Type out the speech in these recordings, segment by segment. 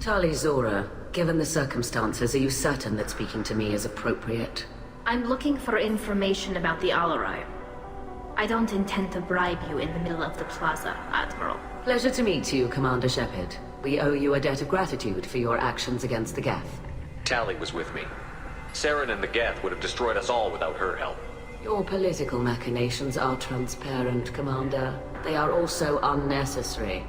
Tali Zora, given the circumstances, are you certain that speaking to me is appropriate? I'm looking for information about the Alarai. I don't intend to bribe you in the middle of the plaza, Admiral. Pleasure to meet you, Commander Shepard. We owe you a debt of gratitude for your actions against the Geth. Tali was with me. Saren and the Geth would have destroyed us all without her help. Your political machinations are transparent, Commander. They are also unnecessary.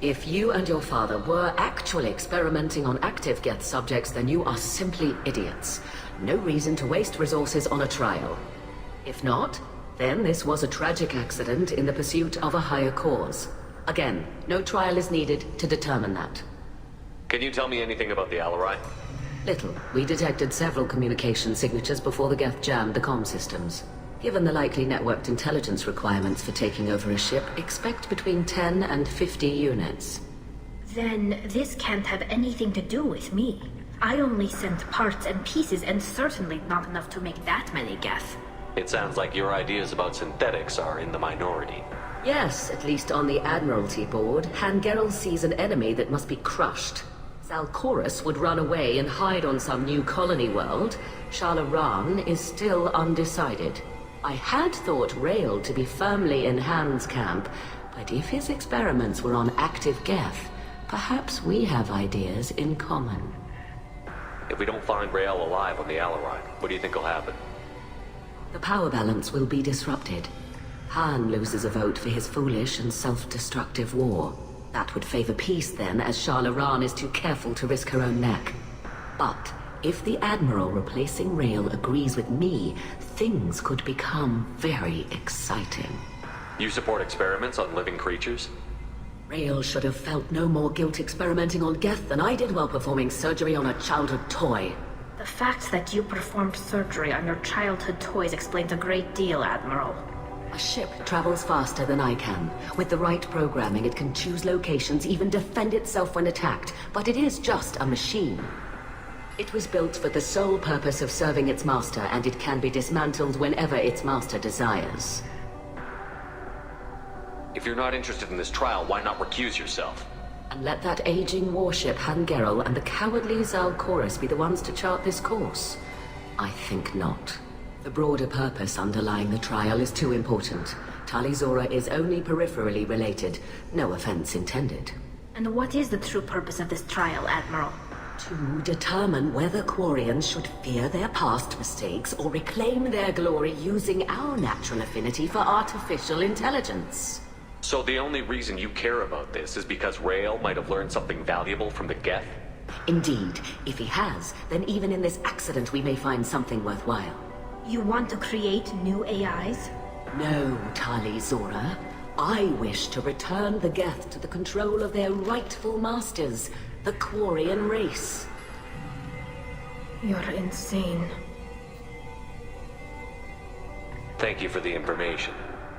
If you and your father were actually experimenting on active Geth subjects, then you are simply idiots. No reason to waste resources on a trial. If not, then this was a tragic accident in the pursuit of a higher cause. Again, no trial is needed to determine that. Can you tell me anything about the Alarai? Little. We detected several communication signatures before the Geth jammed the comm systems. Given the likely networked intelligence requirements for taking over a ship, expect between 10 and 50 units. Then this can't have anything to do with me. I only sent parts and pieces, and certainly not enough to make that many Geth. It sounds like your ideas about synthetics are in the minority. Yes, at least on the Admiralty board, Hangerel sees an enemy that must be crushed. Zalcorus would run away and hide on some new colony world. Shala is still undecided. I had thought Rael to be firmly in Han's camp, but if his experiments were on active Geth, perhaps we have ideas in common. If we don't find Rael alive on the Alarai, what do you think will happen? The power balance will be disrupted. Han loses a vote for his foolish and self-destructive war. That would favor peace then, as Shala is too careful to risk her own neck. But if the Admiral replacing Rael agrees with me, things could become very exciting. You support experiments on living creatures? Rael should have felt no more guilt experimenting on Geth than I did while performing surgery on a childhood toy. The fact that you performed surgery on your childhood toys explains a great deal, Admiral. A ship travels faster than I can. With the right programming, it can choose locations, even defend itself when attacked. But it is just a machine. It was built for the sole purpose of serving its master, and it can be dismantled whenever its master desires. If you're not interested in this trial, why not recuse yourself? And let that aging warship Hangerel and the cowardly Zalcorus be the ones to chart this course? I think not. The broader purpose underlying the trial is too important. Tali Zora is only peripherally related. No offense intended. And what is the true purpose of this trial, Admiral? To determine whether Quarians should fear their past mistakes or reclaim their glory using our natural affinity for artificial intelligence. So the only reason you care about this is because Rael might have learned something valuable from the Geth? Indeed. If he has, then even in this accident we may find something worthwhile. You want to create new AIs? No, Tali Zora. I wish to return the Geth to the control of their rightful masters, the Quarian race. You're insane. Thank you for the information.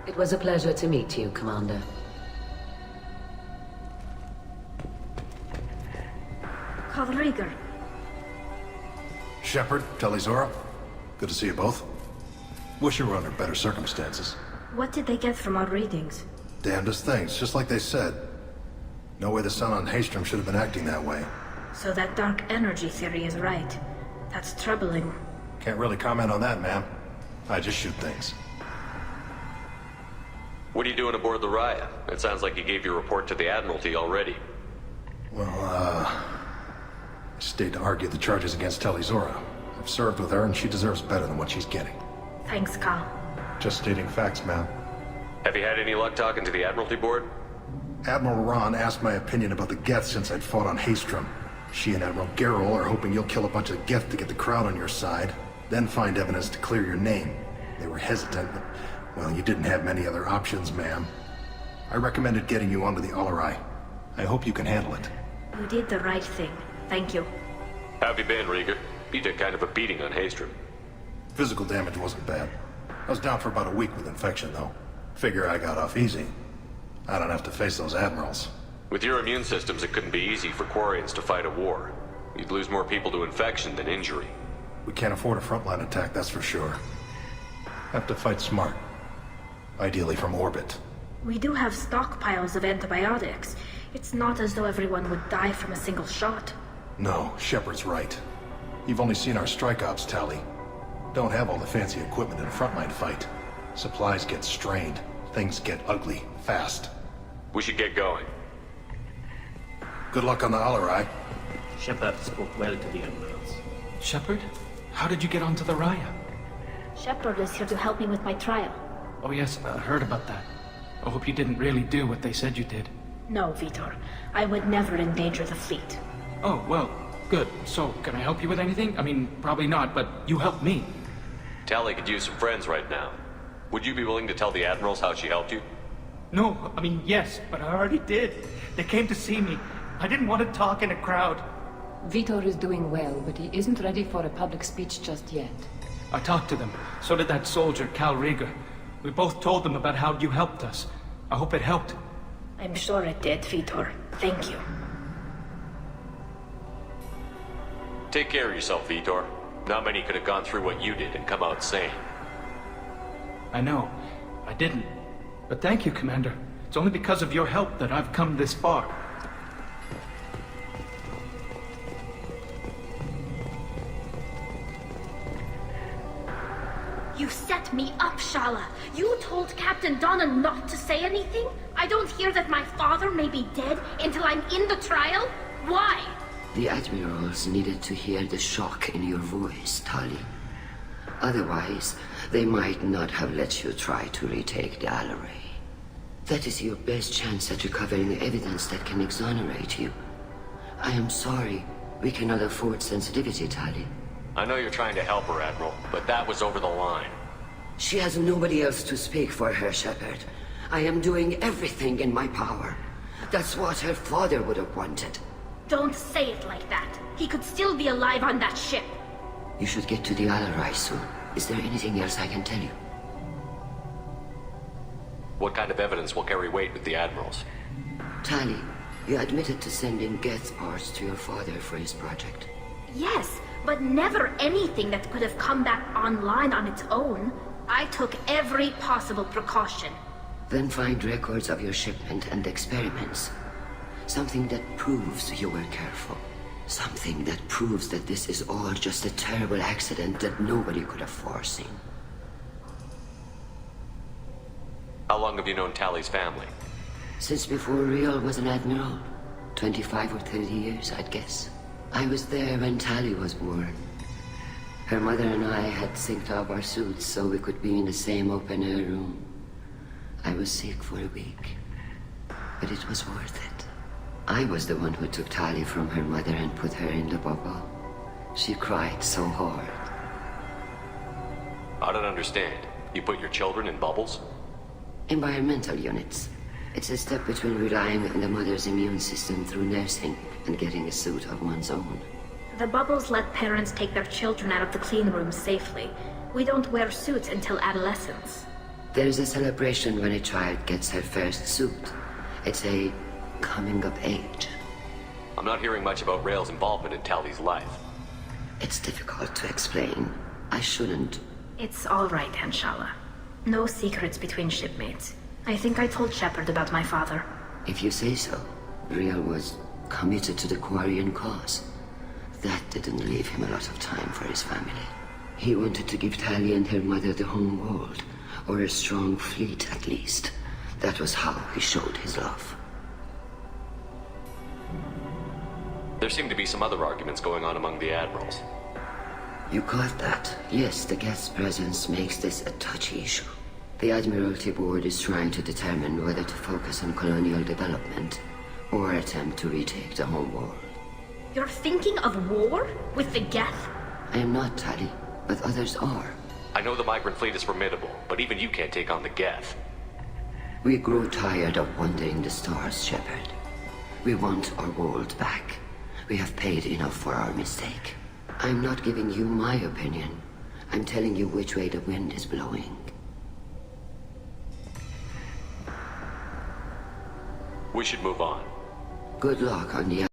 It was a pleasure to meet you, Commander. Kallrieger. Shepard, Tali Zora. Good to see you both. Wish you were under better circumstances. What did they get from our readings? Damnedest things, just like they said. No way the sun on Haystrom should have been acting that way. So that dark energy theory is right. That's troubling. Can't really comment on that, ma'am. I just shoot things. What are you doing aboard the Raya? It sounds like you gave your report to the Admiralty already. Well, I stayed to argue the charges against Tali Zora. I've served with her, and she deserves better than what she's getting. Thanks, Kal. Just stating facts, ma'am. Have you had any luck talking to the Admiralty board? Admiral Ron asked my opinion about the Geth since I'd fought on Haystrom. She and Admiral Gerrel are hoping you'll kill a bunch of Geth to get the crowd on your side, then find evidence to clear your name. They were hesitant, but, well, you didn't have many other options, ma'am. I recommended getting you onto the Alarai. I hope you can handle it. You did the right thing. Thank you. How have you been, Rieger? You took kind of a beating on Haystrom. Physical damage wasn't bad. I was down for about a week with infection, though. Figure I got off easy. I don't have to face those admirals. With your immune systems, it couldn't be easy for Quarians to fight a war. You'd lose more people to infection than injury. We can't afford a frontline attack, that's for sure. Have to fight smart. Ideally from orbit. We do have stockpiles of antibiotics. It's not as though everyone would die from a single shot. No, Shepard's right. You've only seen our strike ops tally. Don't have all the fancy equipment in a frontline fight. Supplies get strained. Things get ugly, fast. We should get going. Good luck on the Alarai. Shepard spoke well to the Admirals. Shepard? How did you get onto the Raya? Shepard is here to help me with my trial. Oh yes, I heard about that. I hope you didn't really do what they said you did. No, Vitor. I would never endanger the fleet. Oh, well, good. So, can I help you with anything? I mean, probably not, but you helped me. Tali could use some friends right now. Would you be willing to tell the Admirals how she helped you? No, I mean, yes, but I already did. They came to see me. I didn't want to talk in a crowd. Vitor is doing well, but he isn't ready for a public speech just yet. I talked to them. So did that soldier, Cal Rieger. We both told them about how you helped us. I hope it helped. I'm sure it did, Vitor. Thank you. Take care of yourself, Vitor. Not many could have gone through what you did and come out sane. I know. I didn't. But thank you, Commander. It's only because of your help that I've come this far. You set me up, Shala. You told Captain Donna not to say anything? I don't hear that my father may be dead until I'm in the trial? Why? The Admirals needed to hear the shock in your voice, Tali. Otherwise, they might not have let you try to retake the Alarai. That is your best chance at recovering evidence that can exonerate you. I am sorry. We cannot afford sensitivity, Tali. I know you're trying to help her, Admiral, but that was over the line. She has nobody else to speak for her, Shepard. I am doing everything in my power. That's what her father would have wanted. Don't say it like that. He could still be alive on that ship. You should get to the Alarai soon. Is there anything else I can tell you? What kind of evidence will carry weight with the Admirals? Tali, you admitted to sending Geth parts to your father for his project. Yes, but never anything that could have come back online on its own. I took every possible precaution. Then find records of your shipment and experiments. Something that proves you were careful. Something that proves that this is all just a terrible accident that nobody could have foreseen. How long have you known Tali's family? Since before Riel was an admiral. 25 or 30 years, I'd guess. I was there when Tali was born. Her mother and I had synced up our suits so we could be in the same open-air room. I was sick for a week, but it was worth it. I was the one who took Tali from her mother and put her in the bubble. She cried so hard. I don't understand. You put your children in bubbles? Environmental units. It's a step between relying on the mother's immune system through nursing and getting a suit of one's own. The bubbles let parents take their children out of the clean rooms safely. We don't wear suits until adolescence. There is a celebration when a child gets her first suit. It's a coming of age. I'm not hearing much about Rael's involvement in Tali's life. It's difficult to explain. I shouldn't. It's all right, Anshala. No secrets between shipmates. I think I told Shepard about my father. If you say so. Riel was committed to the Quarian cause. That didn't leave him a lot of time for his family. He wanted to give Tali and her mother the home world, or a strong fleet at least. That was how he showed his love. There seem to be some other arguments going on among the Admirals. You caught that? Yes, the guest's presence makes this a touchy issue. The Admiralty Board is trying to determine whether to focus on colonial development or attempt to retake the home world. You're thinking of war? With the Geth? I am not, Tali, but others are. I know the migrant fleet is formidable, but even you can't take on the Geth. We grow tired of wandering the stars, Shepard. We want our world back. We have paid enough for our mistake. I'm not giving you my opinion. I'm telling you which way the wind is blowing. We should move on. Good luck on the